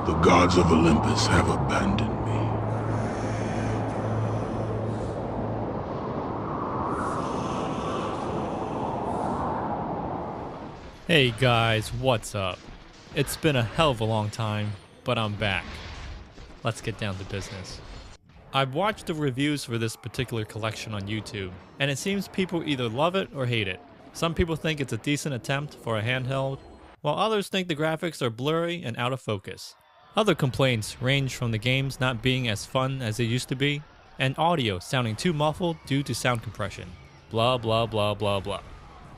The gods of Olympus have abandoned me. Hey guys, what's up? It's been a hell of a long time, but I'm back. Let's get down to business. I've watched the reviews for this particular collection on YouTube, and it seems people either love it or hate it. Some people think it's a decent attempt for a handheld, while others think the graphics are blurry and out of focus. Other complaints range from the games not being as fun as they used to be, and audio sounding too muffled due to sound compression. Blah blah blah blah blah.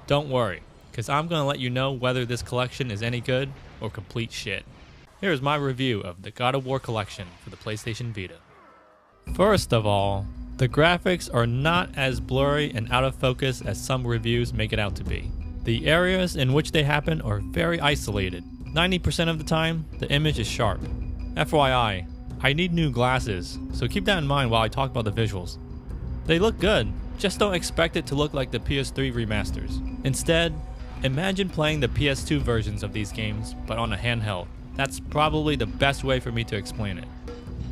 Don't worry, because I'm going to let you know whether this collection is any good or complete shit. Here is my review of the God of War collection for the PlayStation Vita. First of all, the graphics are not as blurry and out of focus as some reviews make it out to be. The areas in which they happen are very isolated. 90% of the time, the image is sharp. FYI, I need new glasses, so keep that in mind while I talk about the visuals. They look good, just don't expect it to look like the PS3 remasters. Instead, imagine playing the PS2 versions of these games, but on a handheld. That's probably the best way for me to explain it.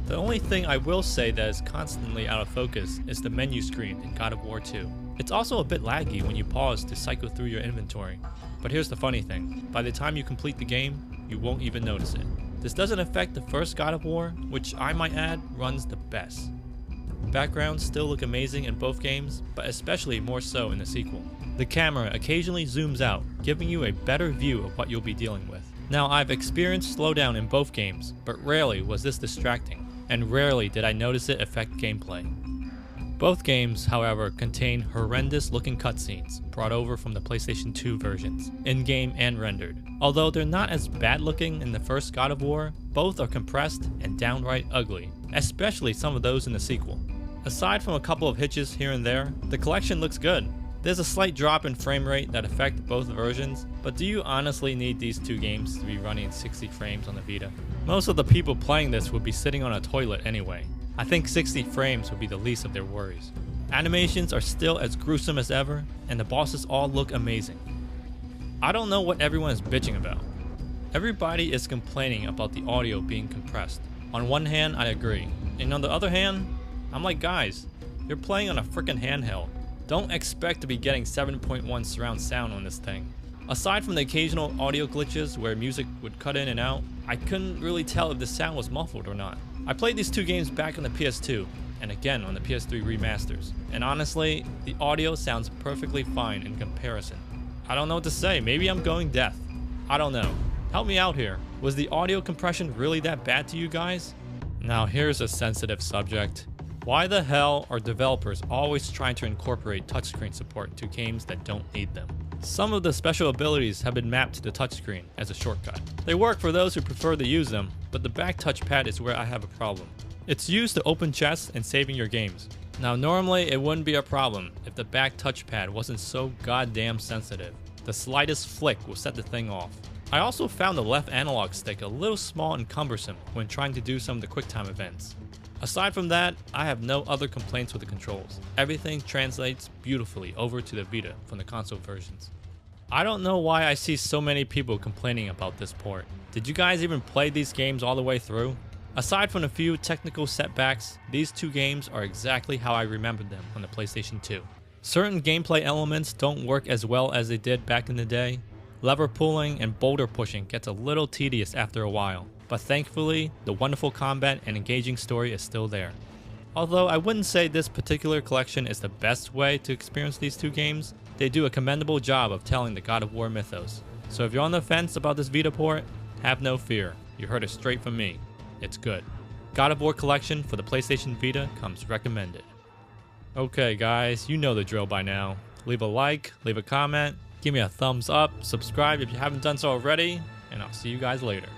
The only thing I will say that is constantly out of focus is the menu screen in God of War 2. It's also a bit laggy when you pause to cycle through your inventory. But here's the funny thing, by the time you complete the game, you won't even notice it. This doesn't affect the first God of War, which I might add runs the best. Backgrounds still look amazing in both games, but especially more so in the sequel. The camera occasionally zooms out, giving you a better view of what you'll be dealing with. Now, I've experienced slowdown in both games, but rarely was this distracting, and rarely did I notice it affect gameplay. Both games, however, contain horrendous looking cutscenes brought over from the PlayStation 2 versions, in-game and rendered. Although they're not as bad looking in the first God of War, both are compressed and downright ugly, especially some of those in the sequel. Aside from a couple of hitches here and there, the collection looks good. There's a slight drop in frame rate that affect both versions, but do you honestly need these two games to be running 60 frames on the Vita? Most of the people playing this would be sitting on a toilet anyway. I think 60 frames would be the least of their worries. Animations are still as gruesome as ever, and the bosses all look amazing. I don't know what everyone is bitching about. Everybody is complaining about the audio being compressed. On one hand, I agree, and on the other hand, I'm like, guys, you're playing on a freaking handheld. Don't expect to be getting 7.1 surround sound on this thing. Aside from the occasional audio glitches where music would cut in and out, I couldn't really tell if the sound was muffled or not. I played these two games back on the PS2, and again on the PS3 remasters, and honestly, the audio sounds perfectly fine in comparison. I don't know what to say, maybe I'm going deaf. I don't know. Help me out here. Was the audio compression really that bad to you guys? Now here's a sensitive subject. Why the hell are developers always trying to incorporate touchscreen support to games that don't need them? Some of the special abilities have been mapped to the touchscreen as a shortcut. They work for those who prefer to use them, but the back touchpad is where I have a problem. It's used to open chests and saving your games. Now normally it wouldn't be a problem if the back touchpad wasn't so goddamn sensitive. The slightest flick will set the thing off. I also found the left analog stick a little small and cumbersome when trying to do some of the QuickTime events. Aside from that, I have no other complaints with the controls. Everything translates beautifully over to the Vita from the console versions. I don't know why I see so many people complaining about this port. Did you guys even play these games all the way through? Aside from a few technical setbacks, these two games are exactly how I remembered them on the PlayStation 2. Certain gameplay elements don't work as well as they did back in the day. Lever pulling and boulder pushing gets a little tedious after a while. But thankfully, the wonderful combat and engaging story is still there. Although I wouldn't say this particular collection is the best way to experience these two games, they do a commendable job of telling the God of War mythos. So if you're on the fence about this Vita port, have no fear. You heard it straight from me. It's good. God of War collection for the PlayStation Vita comes recommended. Okay guys, you know the drill by now. Leave a like, leave a comment, give me a thumbs up, subscribe if you haven't done so already, and I'll see you guys later.